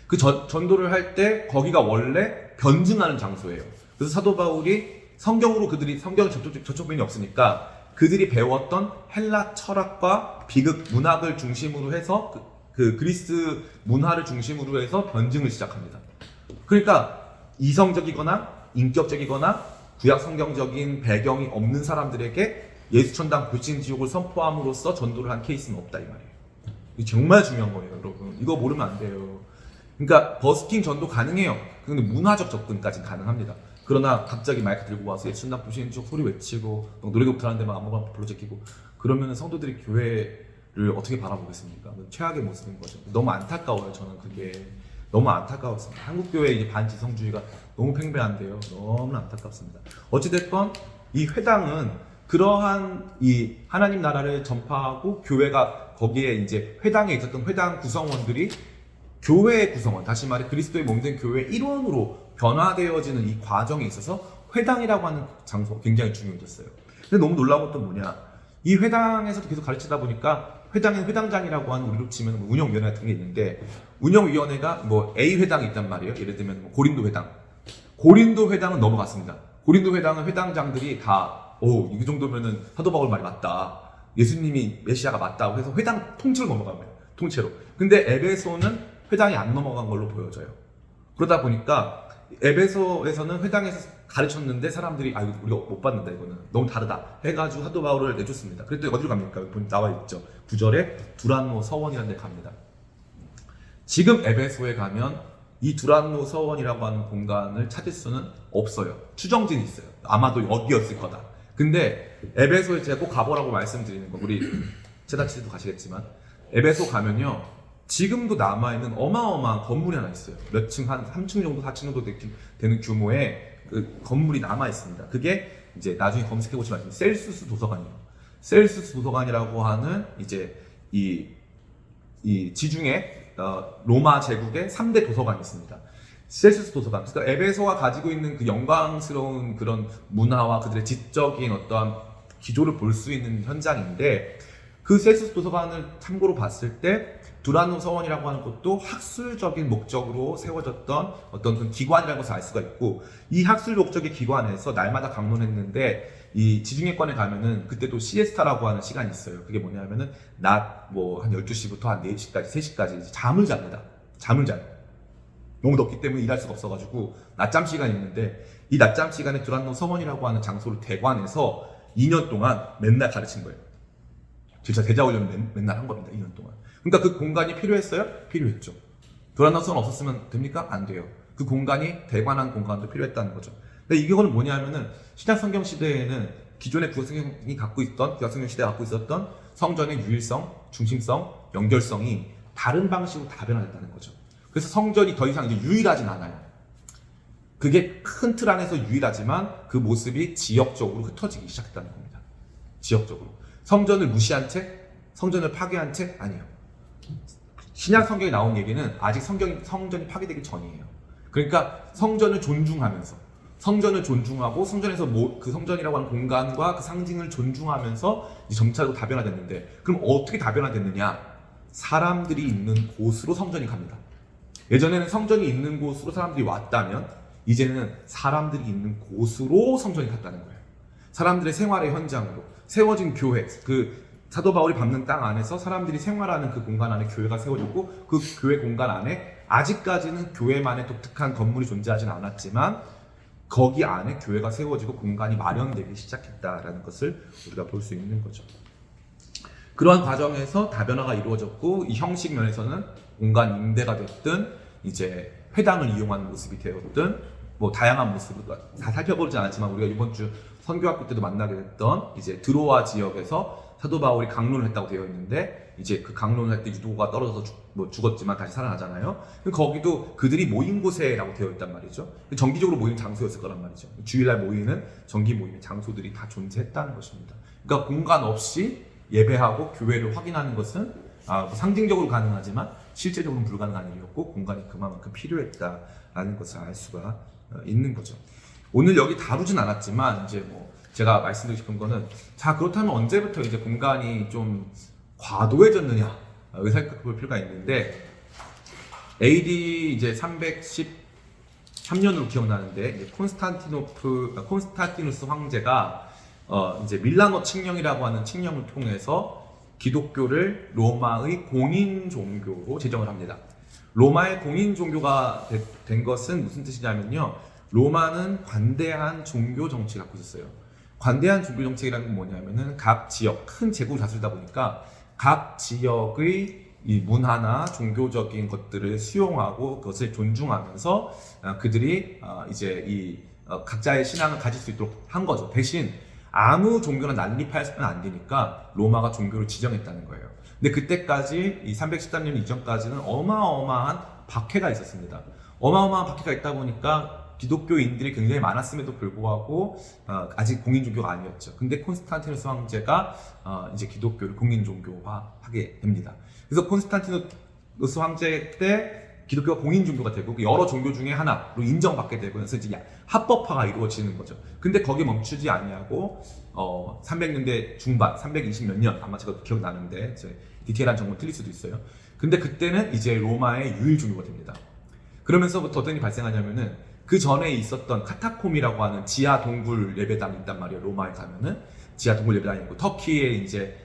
그 전도를 할 때 거기가 원래 변증하는 장소예요. 그래서 사도 바울이 성경에 접촉면이 없으니까 그들이 배웠던 헬라 철학과 비극 문학을 중심으로 해서 그 그리스 문화를 중심으로 해서 변증을 시작합니다. 그러니까 이성적이거나 인격적이거나 구약 성경적인 배경이 없는 사람들에게 예수 천당 불신 지옥을 선포함으로써 전도를 한 케이스는 없다 이 말이에요. 이게 정말 중요한 거예요, 여러분. 이거 모르면 안 돼요. 그러니까 버스킹 전도 가능해요. 그런데 문화적 접근까지는 가능합니다. 그러나 갑자기 마이크 들고 와서 예수 천당 불신 지옥 소리 외치고 노래도 못하는데 막 아무거나 불러 제끼고 그러면 성도들이 교회를 어떻게 바라보겠습니까? 최악의 모습인 거죠. 너무 안타까워요. 저는 그게 너무 안타까웠습니다. 한국교회의 이제 반지성주의가 너무 팽배한데요. 너무 안타깝습니다. 어찌됐건 이 회당은 그러한 이 하나님 나라를 전파하고 교회가 거기에 이제 회당에 있었던 회당 구성원들이 교회의 구성원, 다시 말해 그리스도의 몸된 교회의 일원으로 변화되어지는 이 과정에 있어서 회당이라고 하는 장소가 굉장히 중요해졌어요. 근데 너무 놀라운 것도 뭐냐, 이 회당에서도 계속 가르치다 보니까 회당에 회당장이라고 하는, 우리로 치면 운영위원회 같은 게 있는데, 운영위원회가 뭐 A 회당이 있단 말이에요. 예를 들면 뭐 고린도 회당. 고린도 회당은 넘어갔습니다. 고린도 회당은 회당장들이 다, 이 정도면은 사도 바울 말이 맞다, 예수님이 메시아가 맞다고 해서 회당 통째로 넘어갑니다. 통째로. 근데 에베소는 회당이 안 넘어간 걸로 보여져요. 그러다 보니까 에베소에서는 회당에서 가르쳤는데 사람들이 이거 우리가 못 받는다, 이거는 너무 다르다 해가지고 사도 바울을 내줬습니다. 그랬더니 어디로 갑니까? 여기 나와 있죠. 9절에 두란노 서원이라는 데 갑니다. 지금 에베소에 가면 이 두란노 서원이라고 하는 공간을 찾을 수는 없어요. 추정진이 있어요. 아마도 여기였을 거다. 근데 에베소에 제가 꼭 가보라고 말씀드리는 거, 우리 제다치도 가시겠지만 에베소 가면요, 지금도 남아있는 어마어마한 건물이 하나 있어요. 몇 층, 한 3층 정도, 4층 정도 되는 규모의 그 건물이 남아있습니다. 그게 이제 나중에 검색해보시면 아시겠지만 셀수스 도서관이에요. 셀수스 도서관이라고 하는 이제 이 지중해 로마 제국의 3대 도서관이 있습니다. 셀수스 도서관. 그러니까 에베소가 가지고 있는 그 영광스러운 그런 문화와 그들의 지적인 어떠한 기조를 볼 수 있는 현장인데, 그 셀수스 도서관을 참고로 봤을 때 두란노 서원이라고 하는 것도 학술적인 목적으로 세워졌던 어떤 그 기관이라는 것을 알 수가 있고, 이 학술 목적의 기관에서 날마다 강론했는데, 이 지중해권에 가면은 그때도 시에스타라고 하는 시간이 있어요. 그게 뭐냐면은 낮 뭐 한 12시부터 한 4시까지, 3시까지 잠을 잡니다. 잠을 자요. 너무 덥기 때문에 일할 수가 없어가지고 낮잠 시간이 있는데, 이 낮잠 시간에 두란노 서원이라고 하는 장소를 대관해서 2년 동안 맨날 가르친 거예요. 진짜 대자훈련을 맨날 한 겁니다. 2년 동안. 그러니까 그 공간이 필요했어요? 필요했죠. 두란노 서원 없었으면 됩니까? 안 돼요. 그 공간이 대관한 공간도 필요했다는 거죠. 근데 이거는 뭐냐면은 신약 성경 시대에는 기존의 구약성경이 갖고 있던, 구약성경 시대가 갖고 있었던 성전의 유일성, 중심성, 연결성이 다른 방식으로 다 변화됐다는 거죠. 그래서 성전이 더 이상 이제 유일하진 않아요. 그게 큰 틀 안에서 유일하지만 그 모습이 지역적으로 흩어지기 시작했다는 겁니다. 지역적으로. 성전을 무시한 채, 성전을 파괴한 채? 아니에요. 신약 성경에 나온 얘기는 아직 성전이 파괴되기 전이에요. 그러니까 성전을 존중하면서, 성전을 존중하고 성전에서 그 성전이라고 하는 공간과 그 상징을 존중하면서 이제 점차적으로 다변화됐는데, 그럼 어떻게 다변화됐느냐? 사람들이 있는 곳으로 성전이 갑니다. 예전에는 성전이 있는 곳으로 사람들이 왔다면, 이제는 사람들이 있는 곳으로 성전이 갔다는 거예요. 사람들의 생활의 현장으로 세워진 교회, 그 사도 바울이 밟는 땅 안에서 사람들이 생활하는 그 공간 안에 교회가 세워졌고, 그 교회 공간 안에 아직까지는 교회만의 독특한 건물이 존재하진 않았지만 거기 안에 교회가 세워지고 공간이 마련되기 시작했다라는 것을 우리가 볼 수 있는 거죠. 그러한 과정에서 다변화가 이루어졌고, 이 형식 면에서는 공간 임대가 됐든 이제 회당을 이용하는 모습이 되었든 뭐 다양한 모습을 다 살펴보지 않았지만, 우리가 이번 주 선교학교 때도 만나게 됐던 이제 드로아 지역에서 사도 바울이 강론을 했다고 되어 있는데, 이제 그 강론을 할 때 유도가 떨어져서 죽었지만 다시 살아나잖아요. 거기도 그들이 모인 곳에라고 되어 있단 말이죠. 정기적으로 모이는 장소였을 거란 말이죠. 주일날 모이는 정기 모임의 장소들이 다 존재했다는 것입니다. 그러니까 공간 없이 예배하고 교회를 확인하는 것은 상징적으로 가능하지만 실제적으로는 불가능한 일이었고, 공간이 그만큼 필요했다라는 것을 알 수가 있는 거죠. 오늘 여기 다루진 않았지만 이제 뭐 제가 말씀드리고 싶은 거는, 자, 그렇다면 언제부터 이제 공간이 좀 과도해졌느냐, 생각해 필요가 있는데, AD 이제 313년으로 기억나는데, 이제 콘스탄티누스 황제가 이제 밀라노 칙령이라고 하는 칙령을 통해서 기독교를 로마의 공인 종교로 제정을 합니다. 로마의 공인 종교가 된 것은 무슨 뜻이냐면요, 로마는 관대한 종교 정책을 갖고 있었어요. 관대한 종교 정책이라는 건 뭐냐면은 각 지역, 큰 제국을 다스리다 보니까 각 지역의 이 문화나 종교적인 것들을 수용하고 그것을 존중하면서 그들이 이제 이 각자의 신앙을 가질 수 있도록 한 거죠. 대신 아무 종교나 난립하면 안 되니까 로마가 종교를 지정했다는 거예요. 근데 그때까지 이 313년 이전까지는 어마어마한 박해가 있었습니다. 어마어마한 박해가 있다 보니까 기독교인들이 굉장히 많았음에도 불구하고 아직 공인 종교가 아니었죠. 근데 콘스탄티누스 황제가 이제 기독교를 공인 종교화하게 됩니다. 그래서 콘스탄티누스 황제 때 기독교가 공인 종교가 되고 여러 종교 중에 하나로 인정받게 되고 그래서 이제 합법화가 이루어지는 거죠. 근데 거기에 멈추지 아니하고 300년대 중반, 320 몇 년 아마 제가 기억나는데 디테일한 정보는 틀릴 수도 있어요. 근데 그때는 이제 로마의 유일 종교가 됩니다. 그러면서부터 어떤 일이 발생하냐면은 그 전에 있었던 카타콤이라고 하는 지하 동굴 예배당이 있단 말이에요. 로마에 가면은 지하 동굴 예배당이 있고 터키에 이제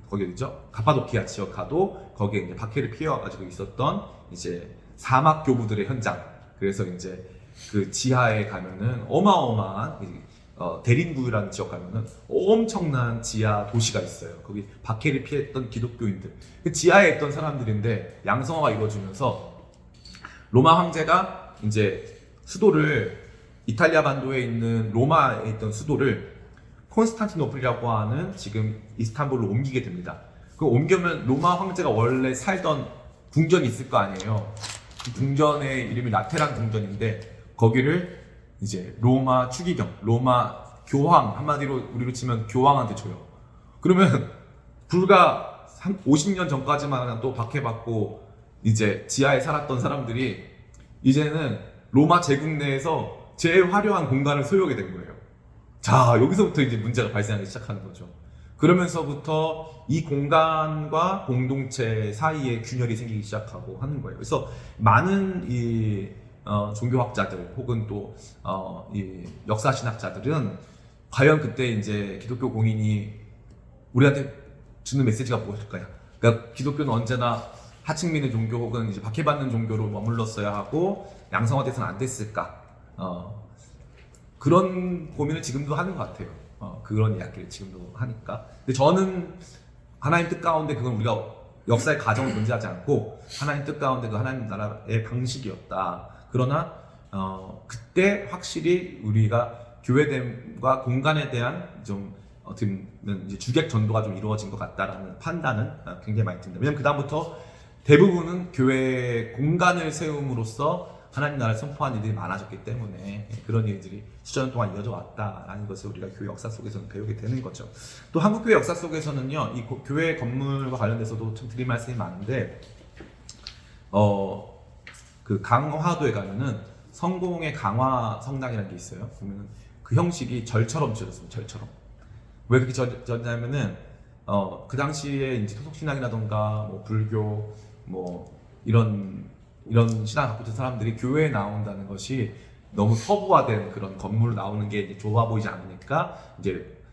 거기 어디죠? 가파도키아 지역 가도 거기에 이제 박해를 피해가지고 있었던 이제 사막 교부들의 현장. 그래서 이제 그 지하에 가면은 어마어마한 대림구유라는 지역 가면은 엄청난 지하 도시가 있어요. 거기 박해를 피했던 기독교인들. 그 지하에 있던 사람들인데 양성화가 이루어지면서 로마 황제가 이제 수도를 이탈리아 반도에 있는 로마에 있던 수도를 콘스탄티노플이라고 하는 지금 이스탄불로 옮기게 됩니다. 그 옮기면 로마 황제가 원래 살던 궁전이 있을 거 아니에요. 그 궁전의 이름이 라테란 궁전인데 거기를 이제 로마 추기경, 로마 교황, 한마디로 우리로 치면 교황한테 줘요. 그러면 불과 50년 전까지만 또 박해받고 이제 지하에 살았던 사람들이 이제는 로마 제국 내에서 제일 화려한 공간을 소유하게 된 거예요. 자, 여기서부터 이제 문제가 발생하기 시작하는 거죠. 그러면서부터 이 공간과 공동체 사이에 균열이 생기기 시작하고 하는 거예요. 그래서 많은 이 종교학자들 혹은 또 이 역사신학자들은 과연 그때 이제 기독교 공인이 우리한테 주는 메시지가 무엇일까요? 그러니까 기독교는 언제나 하층민의 종교 혹은 이제 박해받는 종교로 머물렀어야 하고 양성화돼서는 안 됐을까? 그런 고민을 지금도 하는 것 같아요. 그런 이야기를 지금도 하니까. 근데 저는 하나님 뜻 가운데 그건 우리가 역사의 과정을 존재하지 않고 하나님 뜻 가운데 그 하나님 나라의 방식이었다. 그러나 그때 확실히 우리가 교회됨과 공간에 대한 좀 어떻게 보면 이제 주객 전도가 좀 이루어진 것 같다라는 판단은 굉장히 많이 듭니다. 왜냐면 그 다음부터 대부분은 교회 공간을 세움으로써 하나님 나라를 선포한 일들이 많아졌기 때문에 그런 일들이 수천 년 동안 이어져 왔다라는 것을 우리가 교회 역사 속에서는 배우게 되는 거죠. 또 한국교회 역사 속에서는요, 이 교회 건물과 관련돼서도 좀 드릴 말씀이 많은데, 그 강화도에 가면은 성공의 강화 성당이라는 게 있어요. 보면은 그 형식이 절처럼 지어졌습니다. 절처럼. 왜 그렇게 지었냐면은 그 당시에 이제 토속신앙이라던가 뭐 불교 뭐 이런 신앙을 갖고 있는 사람들이 교회에 나온다는 것이 너무 서구화된 그런 건물로 나오는 게 이제 좋아 보이지 않으니까 이제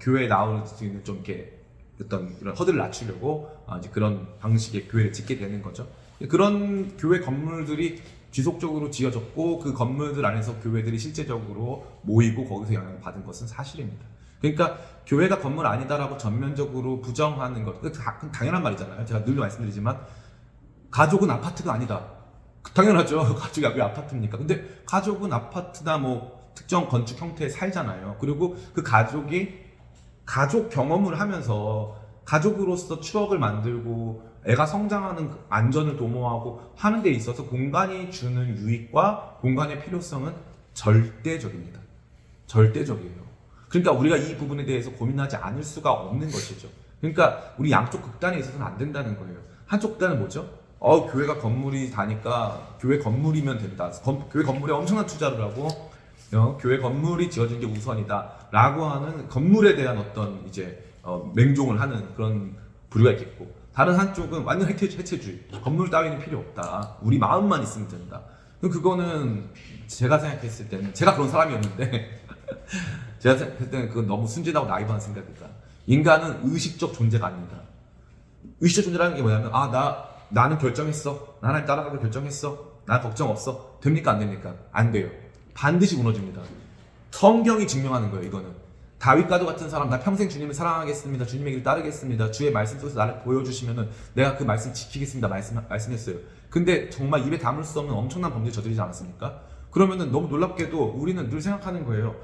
교회에 나올 수 있는 좀 이렇게 어떤 이런 허들을 낮추려고 이제 그런 방식의 교회를 짓게 되는 거죠. 그런 교회 건물들이 지속적으로 지어졌고 그 건물들 안에서 교회들이 실제적으로 모이고 거기서 영향을 받은 것은 사실입니다. 그러니까 교회가 건물 아니다라고 전면적으로 부정하는 것, 그건 당연한 말이잖아요. 제가 늘 말씀드리지만 가족은 아파트가 아니다. 당연하죠. 가족이 왜 아파트입니까? 근데 가족은 아파트나 뭐 특정 건축 형태에 살잖아요. 그리고 그 가족이 가족 경험을 하면서 가족으로서 추억을 만들고 애가 성장하는 안전을 도모하고 하는 데 있어서 공간이 주는 유익과 공간의 필요성은 절대적입니다. 절대적이에요. 그러니까 우리가 이 부분에 대해서 고민하지 않을 수가 없는 것이죠. 그러니까 우리 양쪽 극단에 있어서는 안 된다는 거예요. 한쪽 극단은 뭐죠? 교회가 건물이 다니까 교회 건물이면 된다. 교회 건물에 엄청난 투자를 하고 교회 건물이 지어진 게 우선이다 라고 하는 건물에 대한 어떤 이제 맹종을 하는 그런 부류가 있겠고, 다른 한쪽은 완전 해체주의. 건물 따위는 필요 없다. 우리 마음만 있으면 된다. 그거는 제가 생각했을 때는, 제가 그런 사람이었는데 제가 생각했을 때는 그건 너무 순진하고 나이브한 생각이다. 인간은 의식적 존재가 아닙니다. 의식적 존재라는 게 뭐냐면 나는 결정했어. 나 하나님 따라가기로 결정했어. 나 걱정 없어. 됩니까? 안 됩니까? 안 돼요. 반드시 무너집니다. 성경이 증명하는 거예요. 이거는 다윗과도 같은 사람, 나 평생 주님을 사랑하겠습니다. 주님의 길을 따르겠습니다. 주의 말씀 속에서 나를 보여주시면은 내가 그 말씀 지키겠습니다. 말씀했어요. 근데 정말 입에 담을 수 없는 엄청난 범죄를 저지르지 않았습니까? 그러면은 너무 놀랍게도 우리는 늘 생각하는 거예요.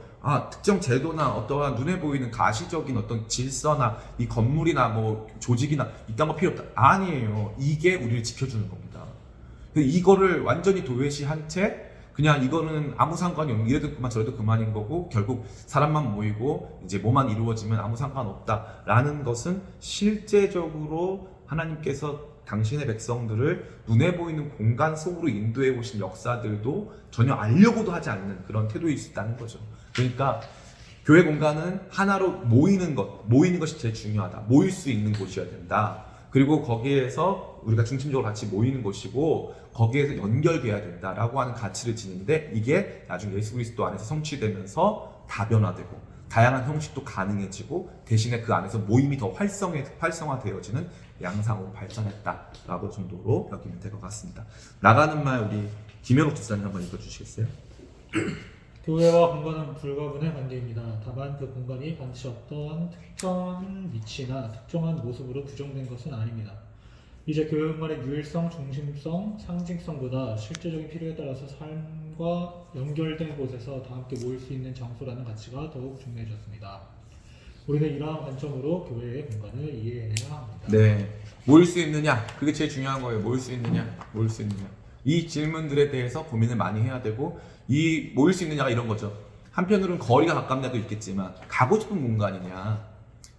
특정 제도나 어떠한 눈에 보이는 가시적인 어떤 질서나 이 건물이나 뭐 조직이나 이딴 거 필요 없다. 아니에요. 이게 우리를 지켜주는 겁니다. 이거를 완전히 도외시한 채 그냥 이거는 아무 상관이 없는, 이래도 그만 저래도 그만인 거고 결국 사람만 모이고 이제 뭐만 이루어지면 아무 상관없다라는 것은 실제적으로 하나님께서 당신의 백성들을 눈에 보이는 공간 속으로 인도해 오신 역사들도 전혀 알려고도 하지 않는 그런 태도일 수 있다는 거죠. 그러니까 교회 공간은 하나로 모이는 것이 제일 중요하다. 모일 수 있는 곳이어야 된다. 그리고 거기에서 우리가 중심적으로 같이 모이는 곳이고 거기에서 연결돼야 된다라고 하는 가치를 지니는데 이게 나중에 예수 그리스도 안에서 성취되면서 다변화되고 다양한 형식도 가능해지고 대신에 그 안에서 모임이 더 활성화되어지는 양상으로 발전했다라고 정도로 여기면 될 것 같습니다. 나가는 말 우리 김현욱 집사님 한번 읽어주시겠어요? 교회와 공간은 불가분의 관계입니다. 다만 그 공간이 반드시 어떠한 특정한 위치나 특정한 모습으로 규정된 것은 아닙니다. 이제 교회 공간의 유일성, 중심성, 상징성보다 실제적인 필요에 따라서 삶과 연결된 곳에서 다 함께 모일 수 있는 장소라는 가치가 더욱 중요해졌습니다. 우리는 이러한 관점으로 교회의 공간을 이해해야 합니다. 네, 모일 수 있느냐? 그게 제일 중요한 거예요. 모일 수 있느냐? 모일 수 있느냐? 이 질문들에 대해서 고민을 많이 해야 되고 이 모일 수 있느냐가 이런 거죠. 한편으로는 거리가 가까운 데도 있겠지만 가고 싶은 공간이냐,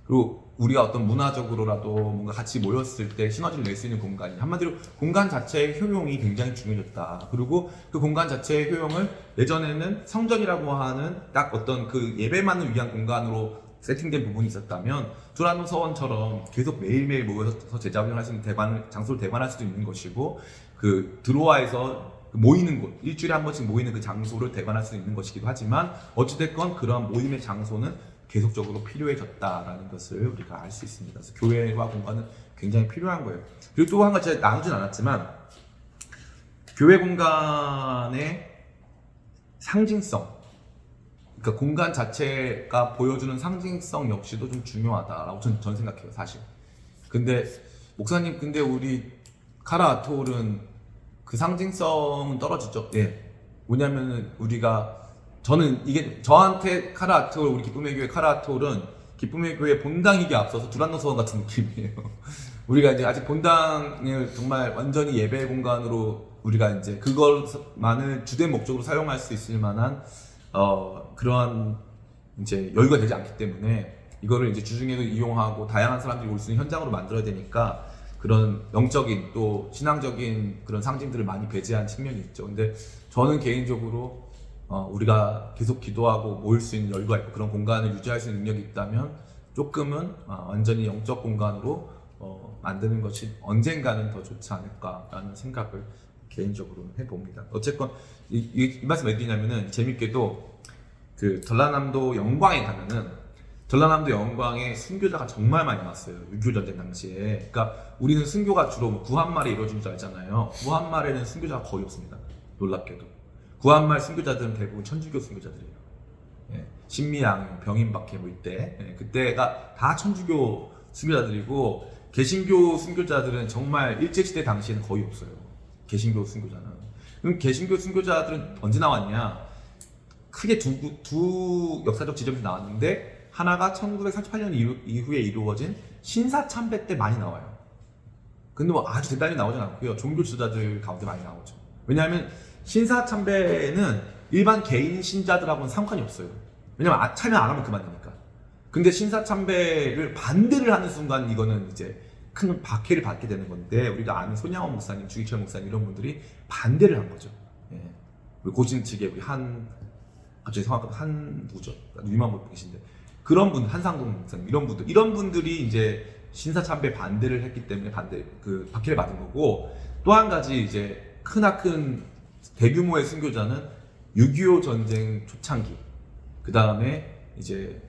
그리고 우리가 어떤 문화적으로라도 뭔가 같이 모였을 때 시너지를 낼 수 있는 공간이, 한마디로 공간 자체의 효용이 굉장히 중요해졌다. 그리고 그 공간 자체의 효용을 예전에는 성전이라고 하는 딱 어떤 그 예배만을 위한 공간으로 세팅된 부분이 있었다면 두란노 서원처럼 계속 매일매일 모여서 제자훈련할 수 있는 장소를 대관할 수도 있는 것이고, 그 드로아에서 모이는 곳, 일주일에 한 번씩 모이는 그 장소를 대관할 수 있는 것이기도 하지만 어찌됐건 그러한 모임의 장소는 계속적으로 필요해졌다라는 것을 우리가 알 수 있습니다. 그래서 교회와 공간은 굉장히 필요한 거예요. 그리고 또 한 가지 제가 나누진 않았지만 교회 공간의 상징성, 그러니까 공간 자체가 보여주는 상징성 역시도 좀 중요하다라고 전 생각해요, 사실. 근데 목사님, 근데 우리 카라 아톨은 그 상징성은 떨어지죠. 예. 뭐냐면은 저는 이게 저한테 카라 아톨, 우리 기쁨의 교회 카라 아톨은 기쁨의 교회 본당이기에 앞서서 두란노 서원 같은 느낌이에요. 우리가 이제 아직 본당을 정말 완전히 예배 공간으로 우리가 이제 그것만을 주된 목적으로 사용할 수 있을 만한 그러한 이제 여유가 되지 않기 때문에 이거를 이제 주중에도 이용하고 다양한 사람들이 올 수 있는 현장으로 만들어야 되니까 그런 영적인 또 신앙적인 그런 상징들을 많이 배제한 측면이 있죠. 근데 저는 개인적으로 우리가 계속 기도하고 모일 수 있는 여유가 있고 그런 공간을 유지할 수 있는 능력이 있다면 조금은 완전히 영적 공간으로 만드는 것이 언젠가는 더 좋지 않을까라는 생각을 개인적으로 해봅니다. 어쨌건 이 말씀 왜 드리냐면은 재밌게도 그 전라남도 영광에 가면은 전라남도 영광에 순교자가 정말 많이 왔어요. 6.25 전쟁 당시에. 그러니까 우리는 순교가 주로 구한말에 이루어진 줄 알잖아요. 구한말에는 순교자가 거의 없습니다. 놀랍게도. 구한말 순교자들은 대부분 천주교 순교자들이에요. 예. 신미양, 병인박해 뭐 이때. 예. 그때가 다 천주교 순교자들이고 개신교 순교자들은 정말 일제시대 당시에는 거의 없어요. 개신교 순교자는. 그럼 개신교 순교자들은 언제 나왔냐? 크게 두 역사적 지점이 나왔는데 하나가 1948년 이후에 이루어진 신사참배 때 많이 나와요. 근데 뭐 아주 대단히 나오진 않고요. 종교 지도자들 가운데 많이 나오죠. 왜냐하면 신사참배는 일반 개인 신자들하고는 상관이 없어요. 왜냐면 참여 안 하면 그만이니까. 근데 신사참배를 반대를 하는 순간 이거는 이제 큰 박해를 받게 되는 건데, 우리가 아는 손양원 목사님, 주기철 목사님 이런 분들이 반대를 한 거죠. 예. 우리 고신 측에 우리 갑자기 성악가 누구죠? 유명한 분 계신데 그런 분, 한상동 목사님 이런 분들이 이제 신사참배 반대를 했기 때문에 박해를 받은 거고, 또 한 가지 이제 크나큰 대규모의 순교자는 6.25 전쟁 초창기, 그 다음에 이제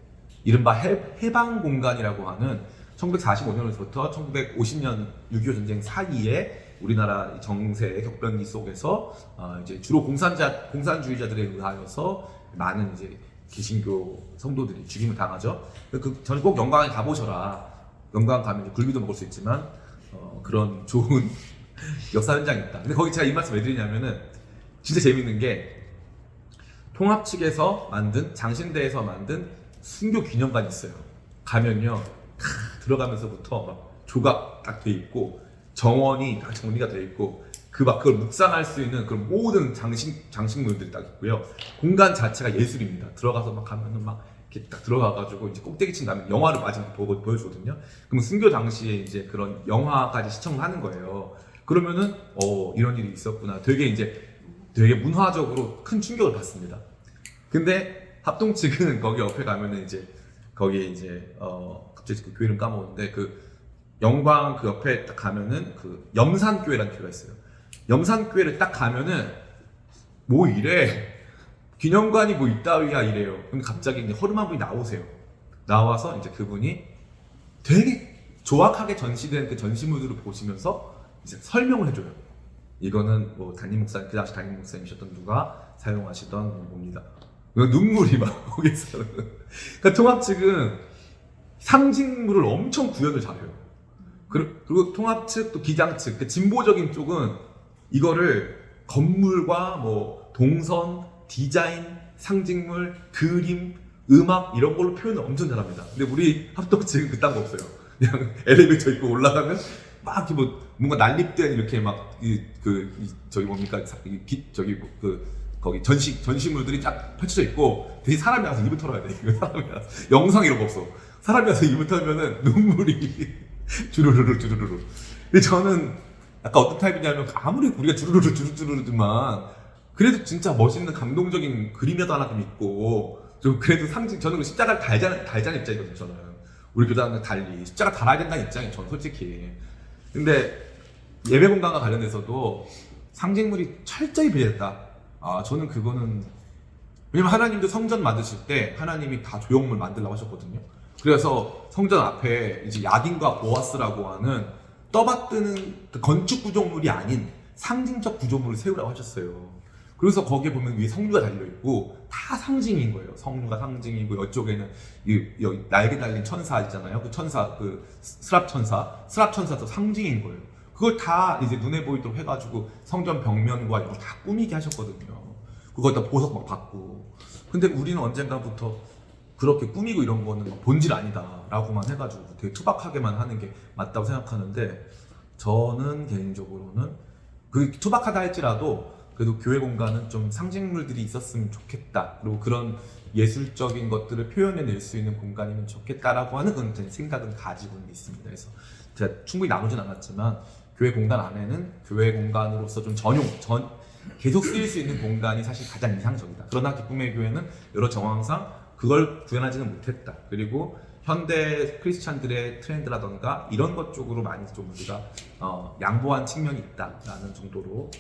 이른바 해방 공간이라고 하는 1945년부터 1950년 6.25 전쟁 사이에 우리나라 정세의 격변기 속에서 이제 주로 공산주의자들에 의하여서 많은 이제 개신교 성도들이 죽임을 당하죠. 저는 꼭 영광에 가보셔라. 영광 가면 이제 굴비도 먹을 수 있지만 그런 좋은 역사 현장이 있다. 근데 거기 제가 이 말씀 왜 드리냐면은 진짜 재밌는 게 통합 측에서 만든, 장신대에서 만든 순교 기념관이 있어요. 가면요 들어가면서부터 막 조각 딱 돼 있고 정원이 딱 정리가 돼 있고 그걸 묵상할 수 있는 그런 모든 장식물들이 딱 있고요. 공간 자체가 예술입니다. 들어가서 막 가면은 막 이렇게 딱 들어가가지고 이제 꼭대기 친 다음에 영화를 마지막에 보여주거든요. 그러면 순교 당시에 이제 그런 영화까지 시청을 하는 거예요. 그러면은 이런 일이 있었구나. 되게 문화적으로 큰 충격을 받습니다. 근데 합동 측은 거기 옆에 가면은 이제 거기에 이제 갑자기 그 교회 이름 까먹었는데 그 영광 그 옆에 딱 가면은 그 염산교회라는 교회가 있어요. 염산교회를 딱 가면은 뭐 이래 기념관이 뭐 있다위야 이래요. 근데 갑자기 이제 허름한 분이 나오세요. 나와서 이제 그분이 되게 조악하게 전시된 그 전시물들을 보시면서 이제 설명을 해줘요. 이거는 뭐 그 당시 담임 목사님이셨던 누가 사용하시던 뭡니다. 눈물이 막 오겠어요. 그러니까 통합 측은 상징물을 엄청 구현을 잘해요. 그리고 통합 측 또 기장 측, 그 진보적인 쪽은 이거를 건물과 뭐 동선, 디자인, 상징물, 그림, 음악 이런 걸로 표현을 엄청 잘합니다. 근데 우리 합동 측은 그딴 거 없어요. 그냥 엘리베이터 입고 올라가면 막 이렇게 뭐 뭔가 난립된 이렇게 막 저기 뭡니까 거기 전시물들이 쫙 펼쳐져 있고 대신 사람이 와서 입을 털어야 돼. 이거 사람이 와서 영상 이런 거 없어. 사람이 와서 입을 털면은 눈물이 주르르르. 근데 저는 약간 어떤 타입이냐면 아무리 우리가 주르르르지만 그래도 진짜 멋있는 감동적인 그림이라도 하나 좀 있고 좀 그래도 저는 십자가를 달자는 입장이거든요. 저는 우리 교단은 달리 십자가 달아야 된다는 입장이에요. 저는 솔직히. 근데 예배 공간과 관련해서도 상징물이 철저히 배제됐다. 저는 그거는 왜냐면 하나님도 성전 만드실 때 하나님이 다 조형물 만들라고 하셨거든요. 그래서 성전 앞에 이제 야긴과 보아스라고 하는 떠받드는 건축 구조물이 아닌 상징적 구조물을 세우라고 하셨어요. 그래서 거기에 보면 위에 성류가 달려있고 다 상징인 거예요. 성류가 상징이고 이쪽에는 여기 날개 달린 천사 있잖아요. 그 천사, 그 스랍 천사도 상징인 거예요. 그걸 다 이제 눈에 보이도록 해가지고 성전 벽면과 이런 거 다 꾸미게 하셨거든요. 그거다 보석 막 받고. 근데 우리는 언젠가부터 그렇게 꾸미고 이런 거는 본질 아니다 라고만 해가지고 되게 투박하게만 하는 게 맞다고 생각하는데 저는 개인적으로는 그 투박하다 할지라도 그래도 교회 공간은 좀 상징물들이 있었으면 좋겠다. 그리고 그런 예술적인 것들을 표현해낼 수 있는 공간이면 좋겠다라고 하는 그런 생각은 가지고는 있습니다. 그래서 제가 충분히 나누진 않았지만 교회 공간 안에는 교회 공간으로서 좀 계속 쓰일 수 있는 공간이 사실 가장 이상적이다. 그러나 기쁨의 교회는 여러 정황상 그걸 구현하지는 못했다. 그리고 현대 크리스찬들의 트렌드라던가 이런 것 쪽으로 많이 좀 우리가 양보한 측면이 있다라는 정도로